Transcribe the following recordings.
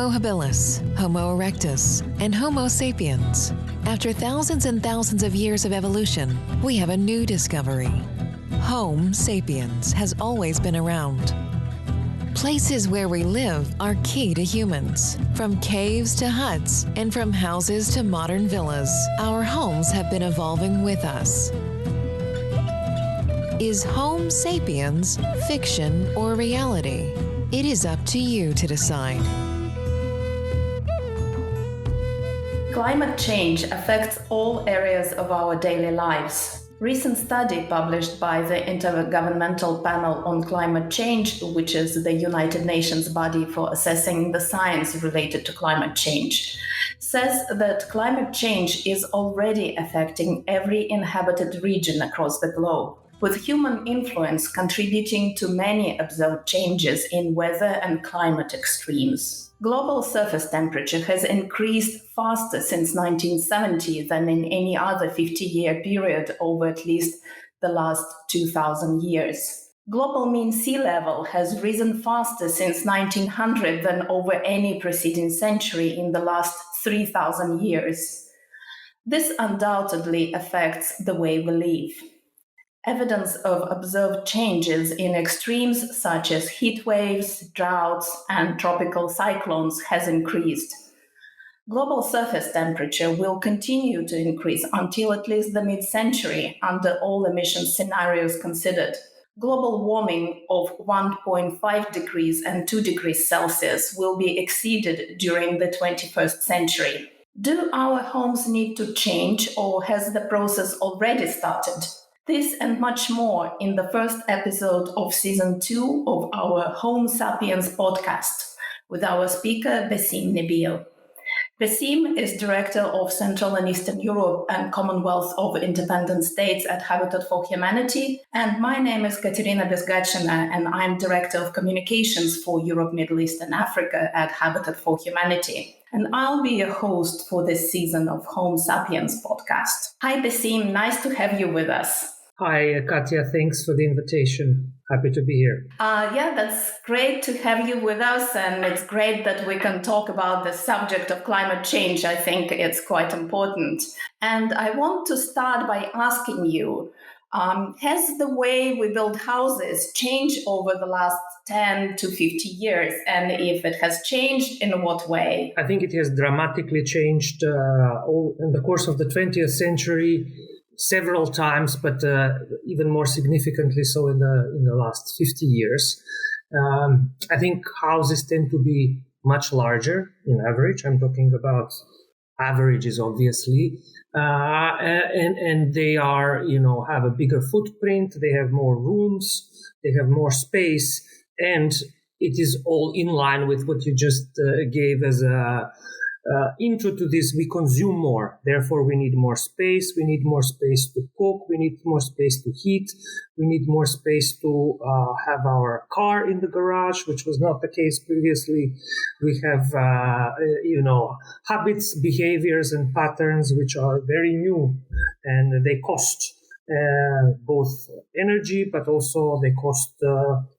Homo habilis, Homo erectus, and Homo sapiens. After thousands and thousands of years of evolution, we have a new discovery. Homo sapiens has always been around. Places where we live are key to humans. From caves to huts, and from houses to modern villas, our homes have been evolving with us. Is Homo sapiens fiction or reality? It is up to you to decide. Climate change affects all areas of our daily lives. Recent study published by the Intergovernmental Panel on Climate Change, which is the United Nations body for assessing the science related to climate change, says that climate change is already affecting every inhabited region across the globe, with human influence contributing to many observed changes in weather and climate extremes. Global surface temperature has increased faster since 1970 than in any other 50-year period over at least the last 2,000 years. Global mean sea level has risen faster since 1900 than over any preceding century in the last 3,000 years. This undoubtedly affects the way we live. Evidence of observed changes in extremes such as heat waves, droughts, and tropical cyclones has increased. Global surface temperature will continue to increase until at least the mid-century under all emission scenarios considered. Global warming of 1.5 degrees and 2 degrees Celsius will be exceeded during the 21st century. Do our homes need to change, or has the process already started? This and much more in the first episode of Season 2 of our Homo Sapiens podcast with our speaker, Besim Nebil. Besim is Director of Central and Eastern Europe and Commonwealth of Independent States at Habitat for Humanity. And my name is Katerina Bezgatchina, and I'm Director of Communications for Europe, Middle East and Africa at Habitat for Humanity. And I'll be your host for this season of Homo Sapiens podcast. Hi, Besim. Nice to have you with us. Hi, Katya. Thanks for the invitation. Happy to be here. That's great to have you with us. And it's great that we can talk about the subject of climate change. I think it's quite important. And I want to start by asking you, has the way we build houses changed over the last 10 to 50 years? And if it has changed, in what way? I think it has dramatically changed in the course of the 20th century. Several times, but even more significantly so in the last 50 years. I think houses tend to be much larger in average. I'm talking about averages, obviously, and they are, have a bigger footprint. They have more rooms. They have more space, and it is all in line with what you just gave as a intro to this. We consume more, therefore we need more space. We need more space to cook. We need more space to heat. We need more space to have our car in the garage, which was not the case previously. We have, habits, behaviors, and patterns which are very new, and they cost both energy, but also they cost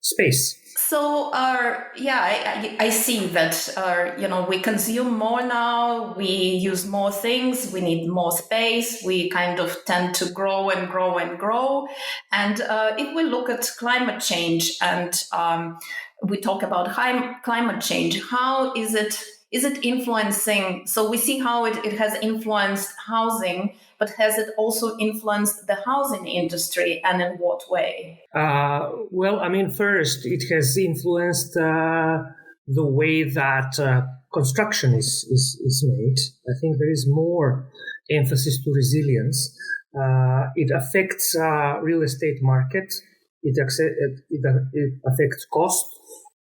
space. So, I see that, we consume more now, we use more things, we need more space, we kind of tend to grow and grow and grow. And if we look at climate change and we talk about climate change, how is it influencing? So we see how it has influenced housing, but has it also influenced the housing industry, and in what way? First, it has influenced the way that construction is made. I think there is more emphasis to resilience. It affects real estate market. It affects cost.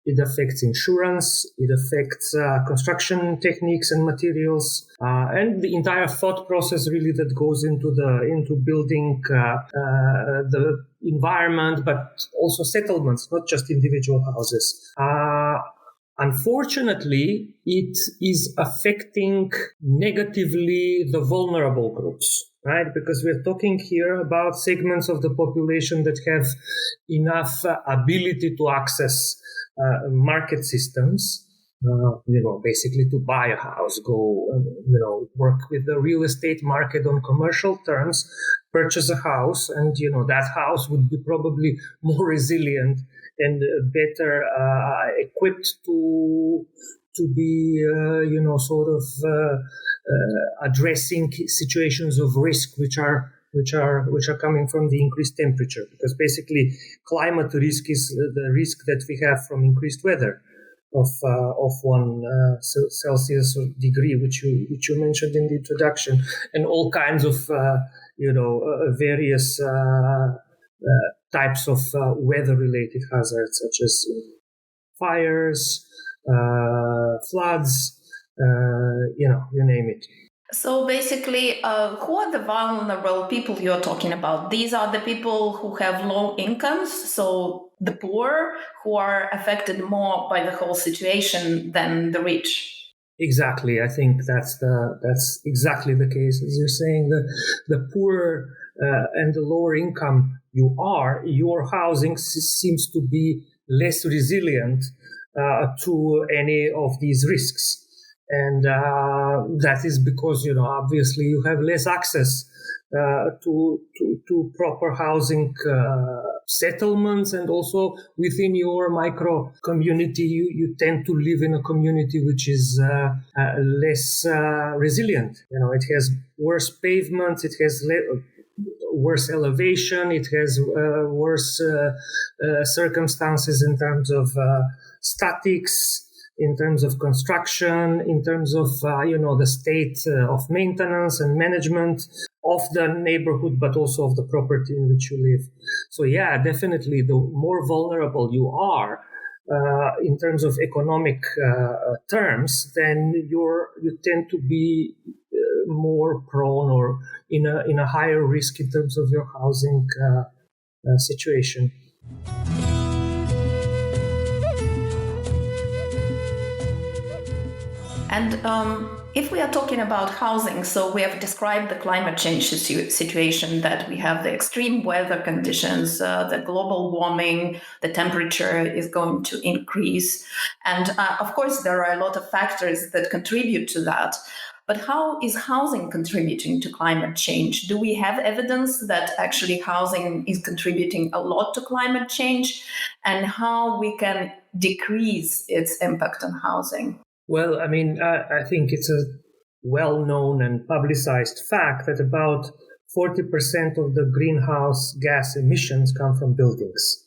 It affects insurance. It affects construction techniques and materials, and the entire thought process really that goes into building the environment, but also settlements, not just individual houses. Unfortunately, it is affecting negatively the vulnerable groups, right? Because we're talking here about segments of the population that have enough ability to access market systems, basically to buy a house, go, work with the real estate market on commercial terms, purchase a house, and, that house would be probably more resilient and better equipped to be, addressing situations of risk which are coming from the increased temperature, because basically climate risk is the risk that we have from increased weather of 1 Celsius degree, which you mentioned in the introduction, and all kinds of various types of weather-related hazards, such as fires, floods, you name it. So basically, who are the vulnerable people you're talking about? These are the people who have low incomes, so the poor, who are affected more by the whole situation than the rich. Exactly. I think that's exactly the case. As you're saying, the poor and the lower income your housing seems to be less resilient to any of these risks. And that is because, obviously you have less access to proper housing settlements, and also within your micro community, you tend to live in a community which is less resilient. It has worse pavements, it has worse elevation, it has worse circumstances in terms of statics, in terms of construction, in terms of, the state of maintenance and management of the neighborhood, but also of the property in which you live. So yeah, definitely the more vulnerable you are in terms of economic terms, then you tend to be more prone or in a higher risk in terms of your housing situation. And if we are talking about housing, so we have described the climate change situation, that we have the extreme weather conditions, the global warming, the temperature is going to increase. And of course, there are a lot of factors that contribute to that. But how is housing contributing to climate change? Do we have evidence that actually housing is contributing a lot to climate change, and how we can decrease its impact on housing? Well, I mean, I think it's a well-known and publicized fact that about 40% of the greenhouse gas emissions come from buildings.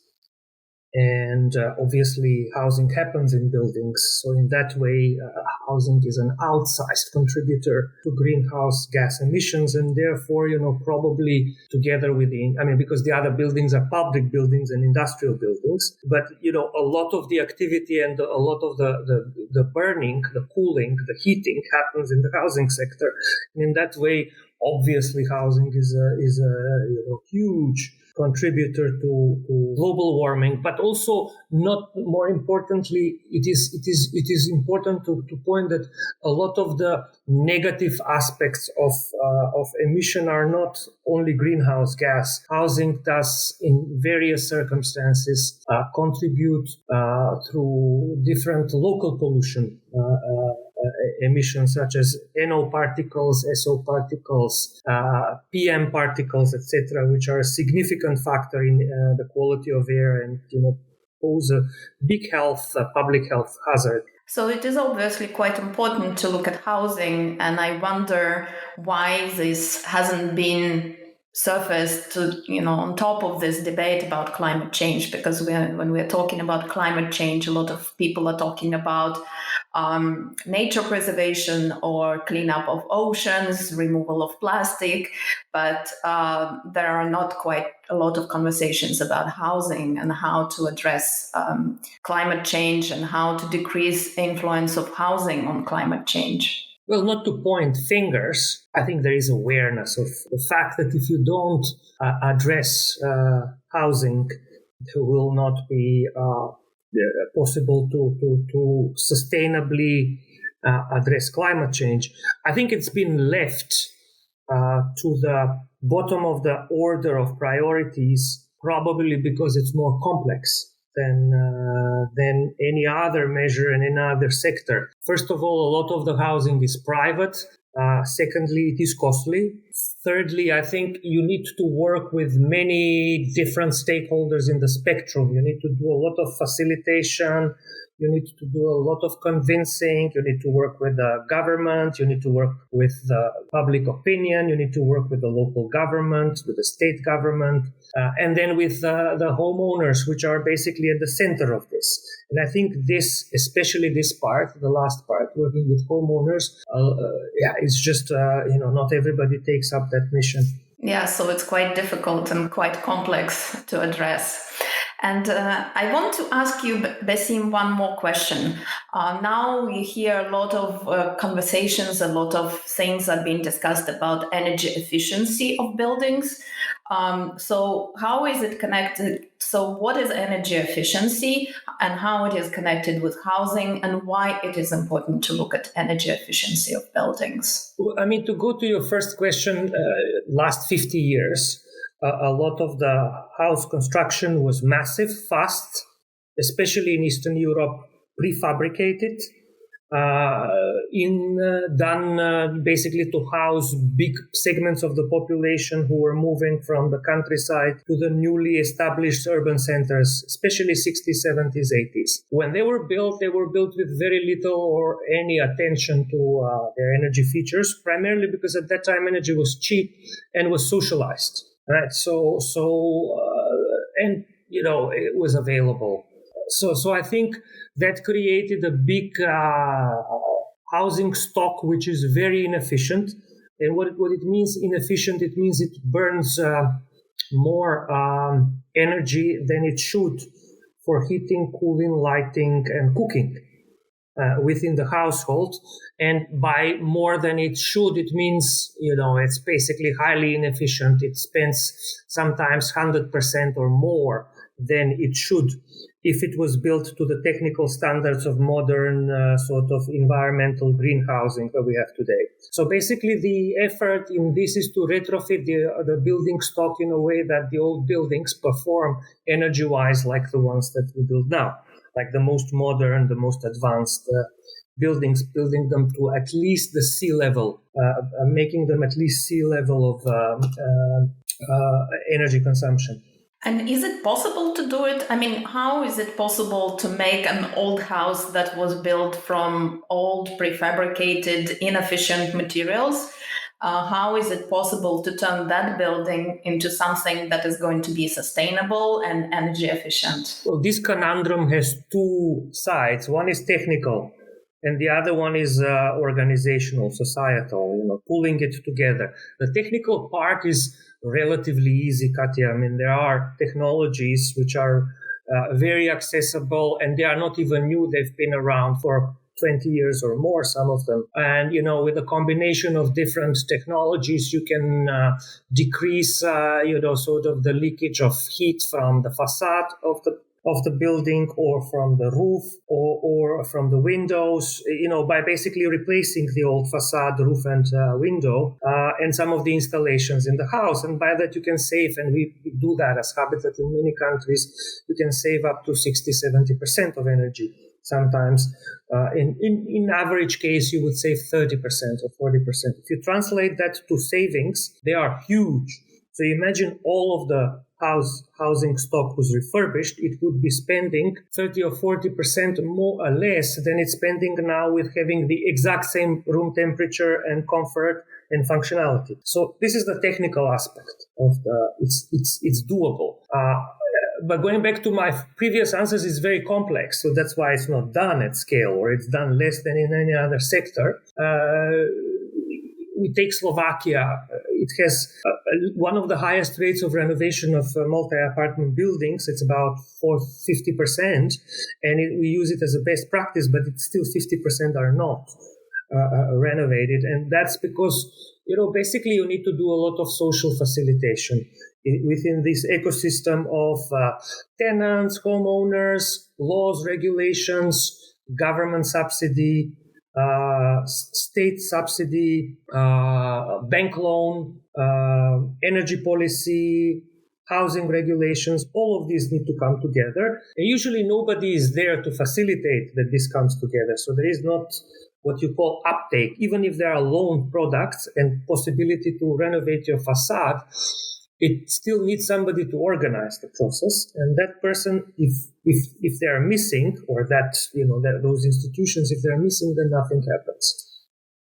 And obviously, housing happens in buildings. So in that way, housing is an outsized contributor to greenhouse gas emissions. And therefore, probably together with because the other buildings are public buildings and industrial buildings. But, a lot of the activity and a lot of the burning, the cooling, the heating happens in the housing sector. And in that way, obviously, housing is a huge contributor to global warming, but also, not more importantly, it is important to point that a lot of the negative aspects of emission are not only greenhouse gas. Housing does, in various circumstances, contribute through different local pollution emissions, such as NO particles, SO particles, PM particles, etc., which are a significant factor in the quality of air and pose a big public health hazard. So it is obviously quite important to look at housing, and I wonder why this hasn't been surfaced on top of this debate about climate change, because when we're talking about climate change, a lot of people are talking about nature preservation or cleanup of oceans, removal of plastic, but there are not quite a lot of conversations about housing and how to address climate change and how to decrease influence of housing on climate change. Well, not to point fingers, I think there is awareness of the fact that if you don't address housing, it will not be possible to sustainably address climate change. I think it's been left to the bottom of the order of priorities, probably because it's more complex than any other measure in any other sector. First of all, a lot of the housing is private. Secondly, it is costly. Thirdly, I think you need to work with many different stakeholders in the spectrum. You need to do a lot of facilitation. You need to do a lot of convincing. You need to work with the government. You need to work with the public opinion. You need to work with the local government, with the state government, and then with the homeowners, which are basically at the center of this. And I think this, especially this part, the last part, working with homeowners, it's just, not everybody takes up that mission. Yeah, so it's quite difficult and quite complex to address. And I want to ask you, Besim, one more question. Now we hear a lot of conversations, a lot of things are being discussed about energy efficiency of buildings. So how is it connected? So what is energy efficiency and how it is connected with housing and why it is important to look at energy efficiency of buildings? I mean, to go to your first question, last 50 years, a lot of the house construction was massive, fast, especially in Eastern Europe, prefabricated, done basically to house big segments of the population who were moving from the countryside to the newly established urban centers, especially 60s, 70s, 80s. When they were built with very little or any attention to their energy features, primarily because at that time energy was cheap and was socialized. Right, it was available. So I think that created a big housing stock, which is very inefficient. And what it means inefficient, it means it burns more energy than it should for heating, cooling, lighting, and cooking within the household. And by more than it should, it means, it's basically highly inefficient. It spends sometimes 100% or more than it should if it was built to the technical standards of modern sort of environmental greenhousing that we have today. So basically the effort in this is to retrofit the building stock in a way that the old buildings perform energy-wise like the ones that we build now, like the most modern, the most advanced buildings, building them to at least the sea level, making them at least sea level of energy consumption. And is it possible to do it? I mean, how is it possible to make an old house that was built from old, prefabricated, inefficient materials? How is it possible to turn that building into something that is going to be sustainable and energy efficient? Well, this conundrum has two sides. One is technical, and the other one is organizational, societal, pulling it together. The technical part is relatively easy, Katya. I mean, there are technologies which are very accessible, and they are not even new. They've been around for 20 years or more, some of them. And, with a combination of different technologies, you can decrease, sort of the leakage of heat from the facade of the building or from the roof or from the windows, by basically replacing the old facade, roof and window and some of the installations in the house. And by that you can save, and we do that as Habitat in many countries, you can save up to 60-70% of energy. Sometimes in average case, you would save 30% or 40%. If you translate that to savings, they are huge. So imagine all of the housing stock was refurbished, it would be spending 30 or 40% more or less than it's spending now with having the exact same room temperature and comfort and functionality. So this is the technical aspect of it's doable. But going back to my previous answers, it's very complex. So that's why it's not done at scale, or it's done less than in any other sector. We take Slovakia. It has one of the highest rates of renovation of multi-apartment buildings. It's about 50%, and we use it as a best practice, but it's still 50% are not renovated. And that's because, basically you need to do a lot of social facilitation within this ecosystem of tenants, homeowners, laws, regulations, government subsidy, state subsidy, bank loan, energy policy, housing regulations, all of these need to come together. And usually nobody is there to facilitate that this comes together. So there is not what you call uptake. Even if there are loan products and possibility to renovate your facade, it still needs somebody to organize the process. And that person, if they are missing, or those institutions, if they're missing, then nothing happens.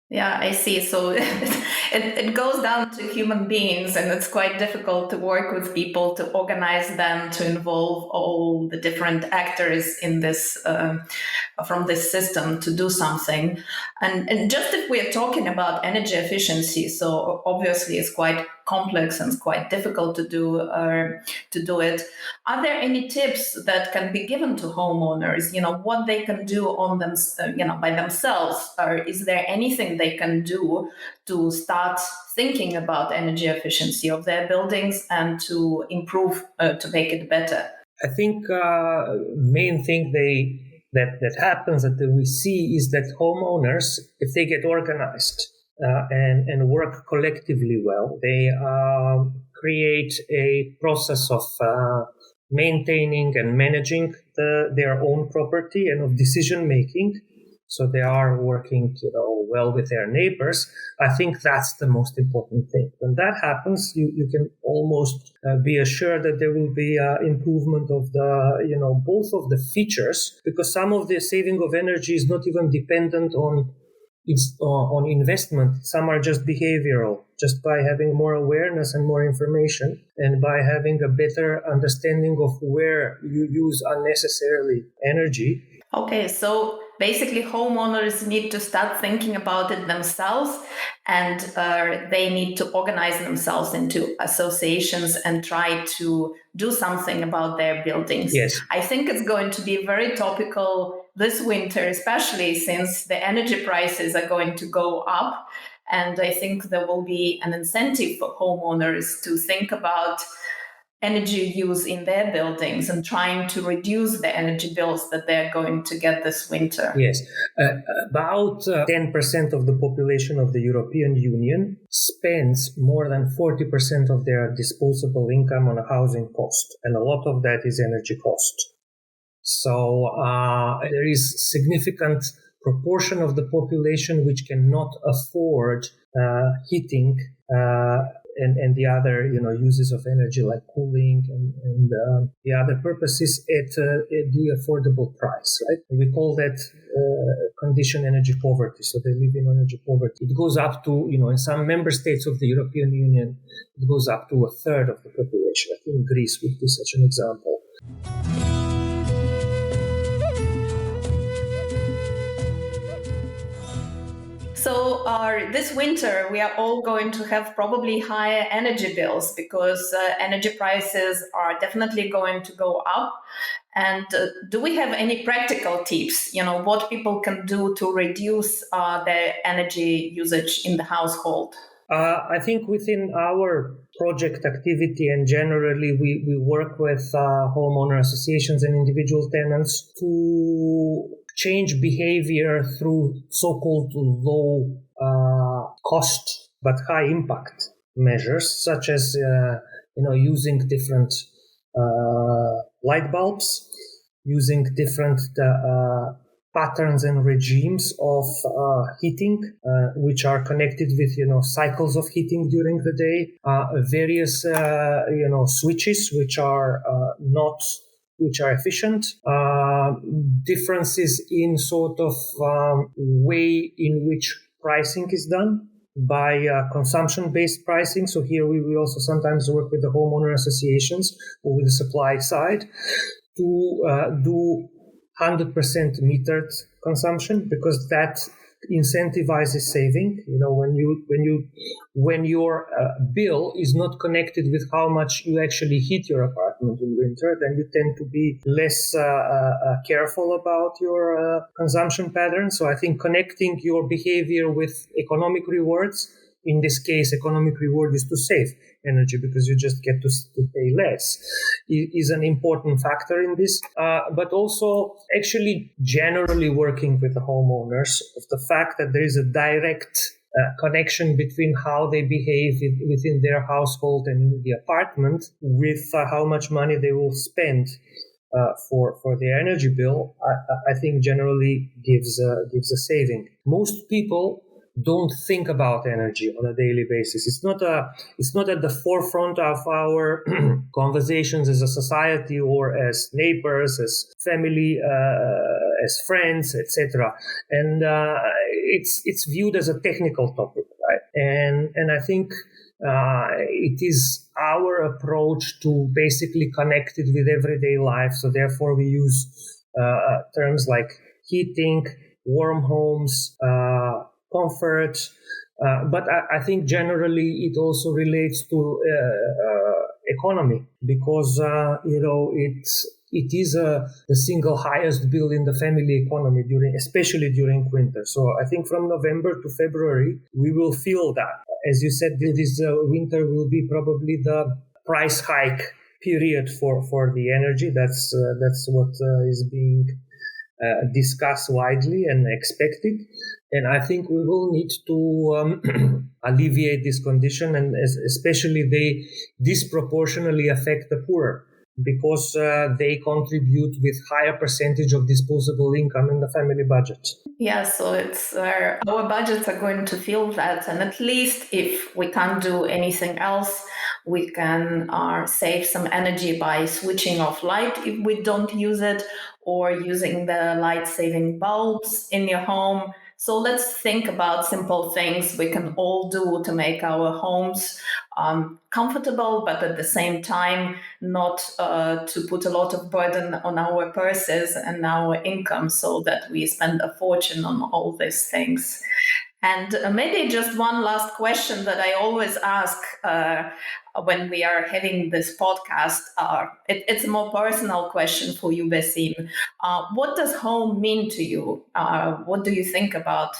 Yeah, I see. So it goes down to human beings, and it's quite difficult to work with people, to organize them, to involve all the different actors in this from this system to do something. And just if we're talking about energy efficiency, so obviously it's quite complex and it's quite difficult to do it. Are there any tips that can be given to homeowners? What they can do on them, by themselves, or is there anything they can do to start thinking about energy efficiency of their buildings and to improve, to make it better? I think main thing that happens that we see is that homeowners, if they get organized and work collectively well, they create a process of maintaining and managing their own property and of decision making. So they are working, well with their neighbors. I think that's the most important thing. When that happens, you can almost be assured that there will be improvement of the, both of the features, because some of the saving of energy is not even dependent on investment. Some are just behavioral, just by having more awareness and more information, and by having a better understanding of where you use unnecessarily energy. Okay, so basically homeowners need to start thinking about it themselves, and they need to organize themselves into associations and try to do something about their buildings. Yes. I think it's going to be very topical this winter, especially since the energy prices are going to go up. And I think there will be an incentive for homeowners to think about energy use in their buildings and trying to reduce the energy bills that they're going to get this winter. Yes. About 10% of the population of the European Union spends more than 40% of their disposable income on a housing cost. And a lot of that is energy cost. So there is significant proportion of the population which cannot afford heating and the other uses of energy like cooling and the other purposes at the affordable price, right? And we call that condition energy poverty. So they live in energy poverty. It goes up to, in some member states of the European Union, it goes up to a third of the population. I think Greece would be such an example. So this winter, we are all going to have probably higher energy bills because energy prices are definitely going to go up. And do we have any practical tips, what people can do to reduce their energy usage in the household? I think within our project activity and generally we work with homeowner associations and individual tenants to change behavior through so-called low cost but high impact measures, such as using different light bulbs, using different patterns and regimes of heating, which are connected with cycles of heating during the day, various switches which are efficient, differences in sort of way in which pricing is done by consumption-based pricing. So here we also sometimes work with the homeowner associations or with the supply side to do 100% metered consumption, because that incentivizes saving. When your bill is not connected with how much you actually heat your apartment in winter, then you tend to be less careful about your consumption patterns. So I think connecting your behavior with economic rewards, in this case, economic reward is to save energy because you just get to pay less, is an important factor in this. But also actually generally working with the homeowners of the fact that there is a direct connection between how they behave within their household and in the apartment with how much money they will spend for their energy bill, I think generally gives a saving. Most people don't think about energy on a daily basis. It's not at the forefront of our conversations as a society or as neighbors, as family, as friends, etc. And it's viewed as a technical topic, right? And I think it is our approach to basically connect it with everyday life. So therefore, we use terms like heating, warm homes, comfort, but I think generally it also relates to economy, because it is the single highest bill in the family economy especially during winter. So I think from November to February we will feel that. As you said, this winter will be probably the price hike period for the energy. That's what is being discussed widely and expected. And I think we will need to alleviate this condition, and especially they disproportionately affect the poor, because they contribute with higher percentage of disposable income in the family budget. Yeah, so it's our budgets are going to feel that, and at least if we can't do anything else, we can save some energy by switching off light if we don't use it, or using the light-saving bulbs in your home. So let's think about simple things we can all do to make our homes comfortable, but at the same time not to put a lot of burden on our purses and our income, so that we spend a fortune on all these things. And maybe just one last question that I always ask when we are having this podcast. It's a more personal question for you, Besim. What does home mean to you? What do you think about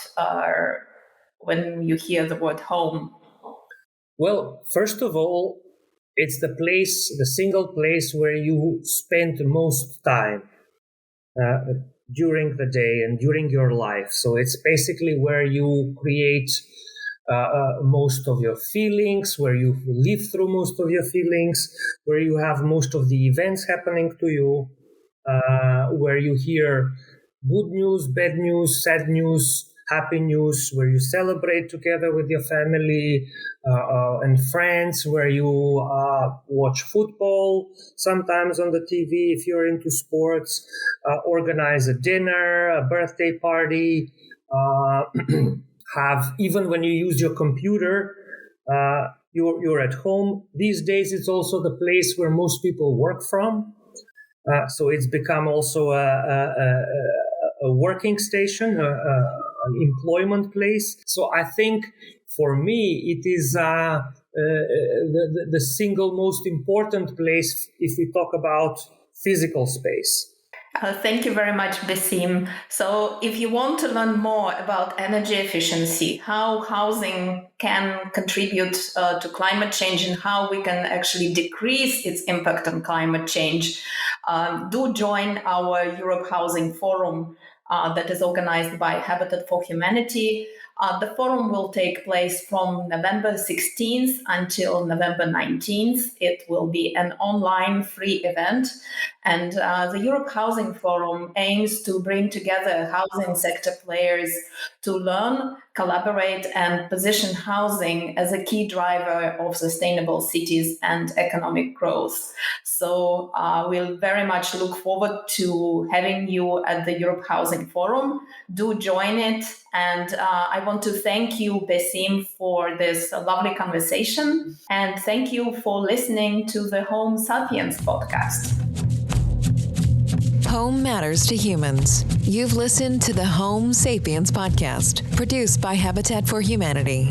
when you hear the word home? Well, first of all, it's the single place where you spend most time during the day and during your life. So it's basically where you create most of your feelings, where you live through most of your feelings, where you have most of the events happening to you, where you hear good news, bad news, sad news, happy news, where you celebrate together with your family and friends, where you watch football, sometimes on the TV if you're into sports, organize a dinner, a birthday party, even when you use your computer, you're at home. These days it's also the place where most people work from. So it's become also a working station, an employment place. So I think for me, it is the single most important place if we talk about physical space. Thank you very much, Besim. So if you want to learn more about energy efficiency, how housing can contribute to climate change and how we can actually decrease its impact on climate change, do join our Europe Housing Forum that is organized by Habitat for Humanity. The forum will take place from November 16th until November 19th. It will be an online free event. And the Europe Housing Forum aims to bring together housing sector players to learn, collaborate, and position housing as a key driver of sustainable cities and economic growth. So we'll very much look forward to having you at the Europe Housing Forum. Do join it. And I want to thank you, Besim, for this lovely conversation. And thank you for listening to the Home Sapiens podcast. Home matters to humans. You've listened to the Home Sapiens podcast, produced by Habitat for Humanity.